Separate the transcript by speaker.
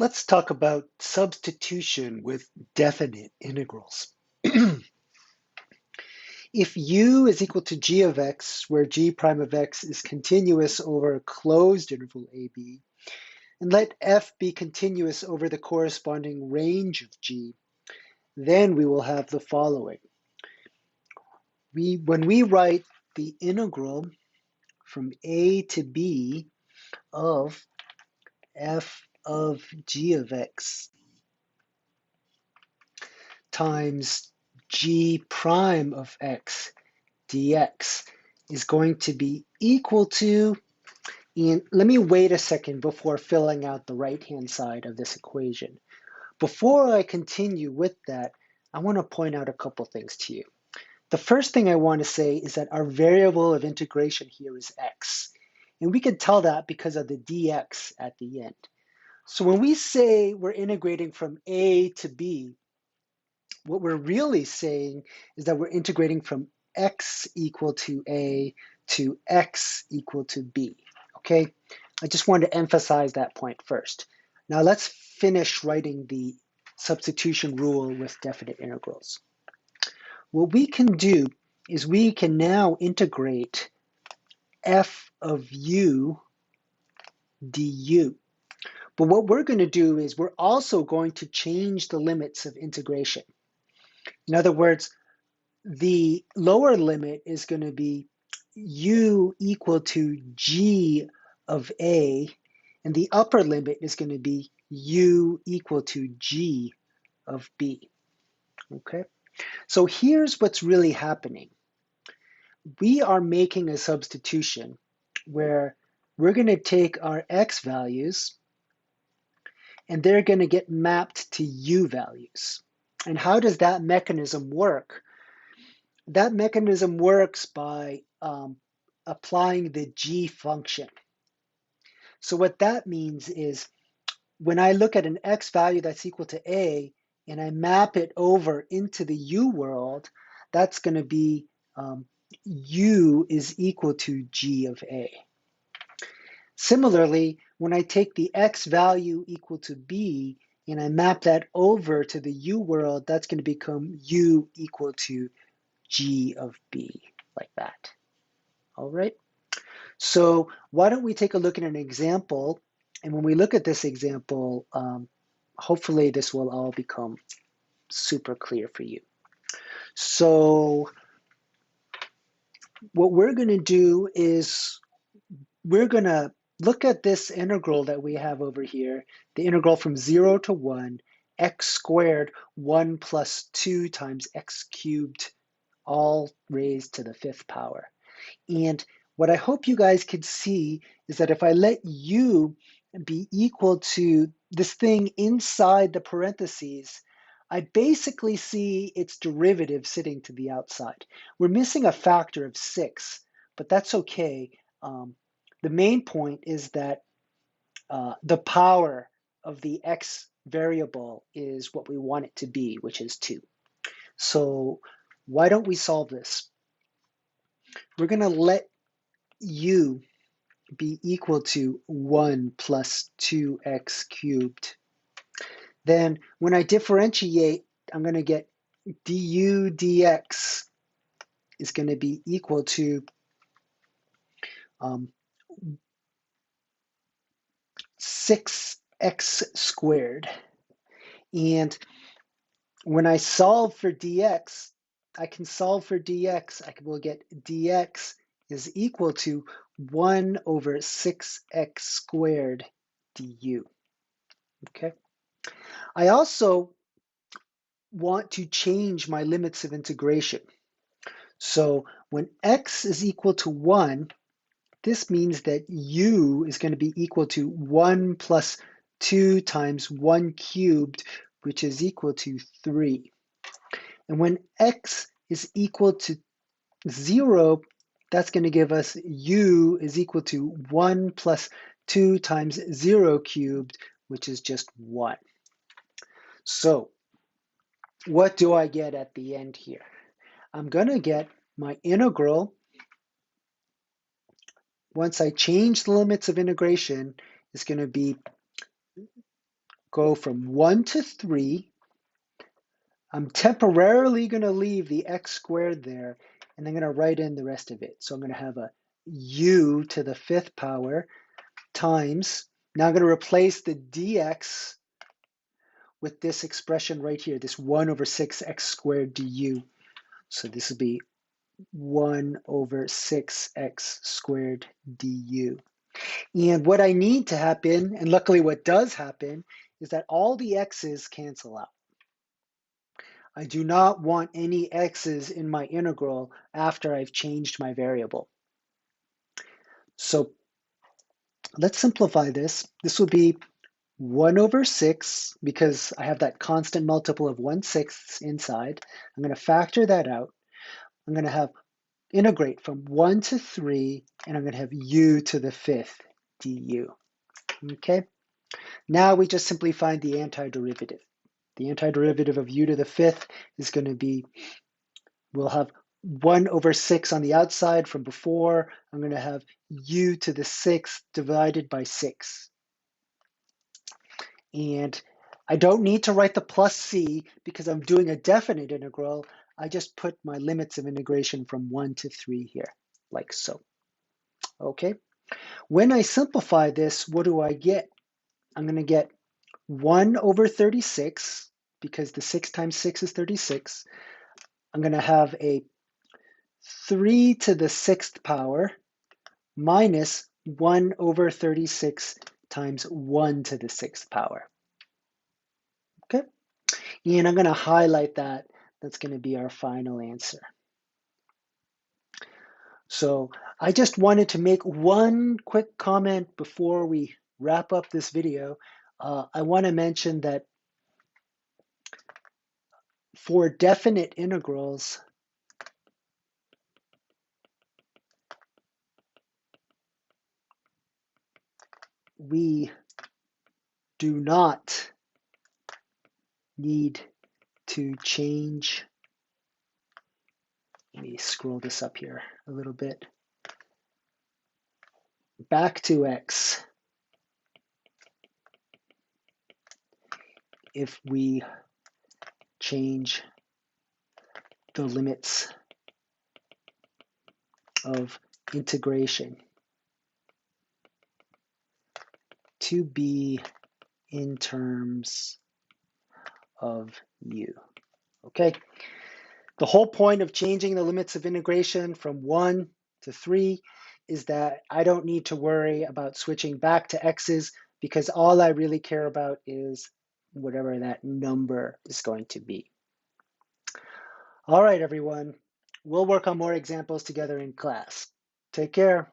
Speaker 1: Let's talk about substitution with definite integrals. If u is equal to g of x, where g prime of x is continuous over a closed interval ab, and let f be continuous over the corresponding range of g, then we will have the following. When we write the integral from a to b of f of g of x times g prime of x dx is going to be equal to, and let me wait a second before filling out the right-hand side of this equation. Before I continue with that, I want to point out a couple things to you. The first thing I want to say is that our variable of integration here is x, and we can tell that because of the dx at the end. So when we say we're integrating from a to b, what we're really saying is that we're integrating from x equal to a to x equal to b, okay? I just wanted to emphasize that point first. Now let's finish writing the substitution rule with definite integrals. What we can do is we can now integrate f of u du. But what we're going to do is we're also going to change the limits of integration. In other words, the lower limit is going to be u equal to g of a, and the upper limit is going to be u equal to g of b. Okay, so here's what's really happening. We are making a substitution where we're going to take our x values and they're going to get mapped to u values. And how does that mechanism work? That mechanism works by applying the g function. So what that means is when I look at an x value that's equal to a and I map it over into the u world, that's going to be u is equal to g of a. Similarly, when I take the x value equal to b and I map that over to the u world, that's going to become u equal to g of b, like that. All right. So why don't we take a look at an example? And when we look at this example, hopefully this will all become super clear for you. So what we're going to do is we're going to look at this integral that we have over here, the integral from 0 to 1, x squared 1 plus 2 times x cubed, all raised to the 5th power. And what I hope you guys could see is that if I let u be equal to this thing inside the parentheses, I basically see its derivative sitting to the outside. We're missing a factor of 6, but that's okay. The main point is that the power of the x variable is what we want it to be, which is 2. So why don't we solve this? We're going to let u be equal to 1 plus 2x cubed. Then when I differentiate, I'm going to get du dx is going to be equal to 6x squared. And when I solve for dx, I can solve for dx. I will get dx is equal to 1 over 6x squared du. Okay. I also want to change my limits of integration. So when x is equal to 1, this means that u is going to be equal to 1 plus 2 times 1 cubed, which is equal to 3. And when x is equal to 0, that's going to give us u is equal to 1 plus 2 times 0 cubed, which is just 1. So what do I get at the end here? I'm going to get my integral. Once I change the limits of integration, is going to be go from 1 to 3. I'm temporarily going to leave the x squared there, and I'm going to write in the rest of it. So I'm going to have a u to the 5th power times, now I'm going to replace the dx with this expression right here, this 1 over 6x squared du. So this will be 1 over 6x squared du. And what I need to happen, and luckily what does happen, is that all the x's cancel out. I do not want any x's in my integral after I've changed my variable. So let's simplify this. This will be 1 over 6, because I have that constant multiple of 1/6 inside. I'm going to factor that out. I'm going to have integrate from 1 to 3, and I'm going to have u to the 5th du. Okay? Now we just simply find the antiderivative. The antiderivative of u to the 5th is going to be, we'll have 1 over 6 on the outside from before. I'm going to have u to the 6th divided by 6. And I don't need to write the plus c because I'm doing a definite integral. I just put my limits of integration from 1 to 3 here, like so. Okay? When I simplify this, what do I get? I'm going to get 1 over 36, because the 6 times 6 is 36. I'm going to have a 3 to the 6th power minus 1 over 36 times 1 to the 6th power. Okay? And I'm going to highlight that. That's going to be our final answer. So I just wanted to make one quick comment before we wrap up this video. I want to mention that for definite integrals, we do not need to change. Let me scroll this up here a little bit. Back to x. If we change the limits of integration to be in terms of u. Okay? The whole point of changing the limits of integration from 1 to 3 is that I don't need to worry about switching back to x's, because all I really care about is whatever that number is going to be. All right, everyone. We'll work on more examples together in class. Take care.